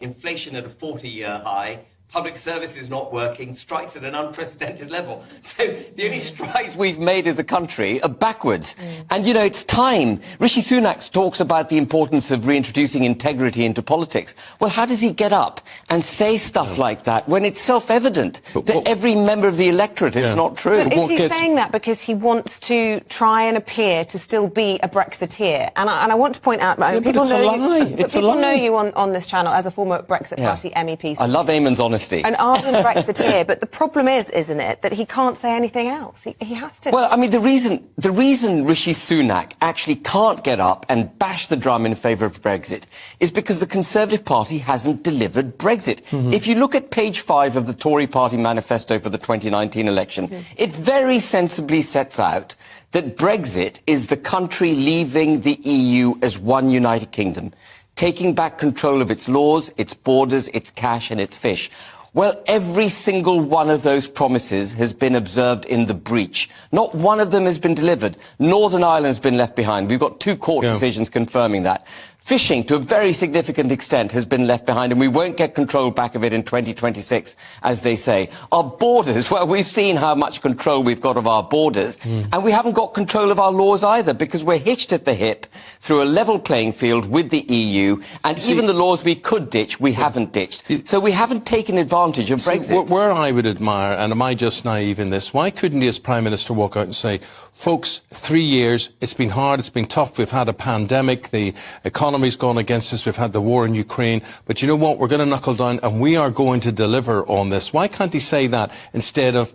inflation at a 40-year high, public service is not working, strikes at an unprecedented level. So the only strides we've made as a country are backwards. And, you know, it's time. Rishi Sunak talks about the importance of reintroducing integrity into politics. Well, how does he get up and say stuff like that when it's self-evident to every member of the electorate it's not true? But is he saying that because he wants to try and appear to still be a Brexiteer? And I want to point out, people know you on this channel as a former Brexit Party MEP. I love Eamon's honesty. An ardent Brexiteer, but the problem is, isn't it, that he can't say anything else? He has to. Well, I mean, the reason Rishi Sunak actually can't get up and bash the drum in favour of Brexit is because the Conservative Party hasn't delivered Brexit. If you look at page 5 of the Tory Party manifesto for the 2019 election, it very sensibly sets out that Brexit is the country leaving the EU as one United Kingdom, taking back control of its laws, its borders, its cash and its fish. Well, every single one of those promises has been observed in the breach. Not one of them has been delivered. Northern Ireland's been left behind. We've got 2 court decisions confirming that. Fishing, to a very significant extent, has been left behind, and we won't get control back of it in 2026, as they say. Our borders, well, we've seen how much control we've got of our borders, and we haven't got control of our laws either, because we're hitched at the hip through a level playing field with the EU, and even the laws we could ditch, we haven't ditched. So we haven't taken advantage of Brexit. Where I would admire, and am I just naive in this, why couldn't he as Prime Minister walk out and say, folks, 3 years, it's been hard, it's been tough, we've had a pandemic, the economy's gone against us, we've had the war in Ukraine, but you know what, we're going to knuckle down and we are going to deliver on this. Why can't he say that instead of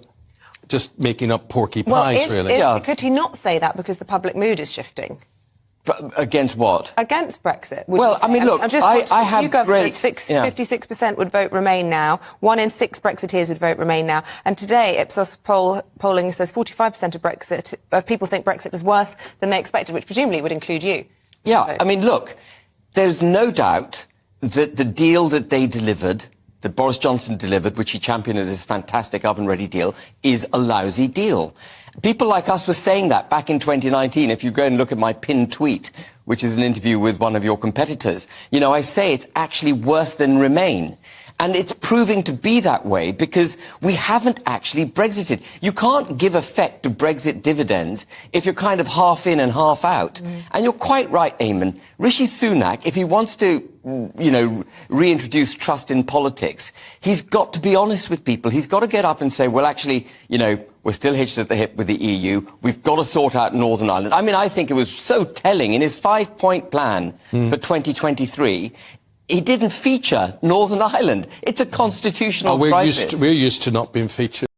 just making up porky pies, really? Could he not say that because the public mood is shifting? Against what? Against Brexit. Well, I mean, look, I have YouGov says 56% would vote Remain now. 1 in 6 Brexiteers would vote Remain now. And today, Ipsos polling says 45% of people think Brexit is worse than they expected, which presumably would include you. Yeah, I mean, look, there's no doubt that the deal that they delivered, that Boris Johnson delivered, which he championed as his fantastic oven-ready deal, is a lousy deal. People like us were saying that back in 2019. If you go and look at my pinned tweet, which is an interview with one of your competitors, you know, I say it's actually worse than Remain. And it's proving to be that way because we haven't actually Brexited. You can't give effect to Brexit dividends if you're kind of half in and half out. And you're quite right, Eamon. Rishi Sunak, if he wants to, you know, reintroduce trust in politics, he's got to be honest with people. He's got to get up and say, well, actually, you know, we're still hitched at the hip with the EU. We've got to sort out Northern Ireland. I mean, I think it was so telling in his 5-point plan for 2023. He didn't feature Northern Ireland. It's a constitutional crisis. We're used to not being featured.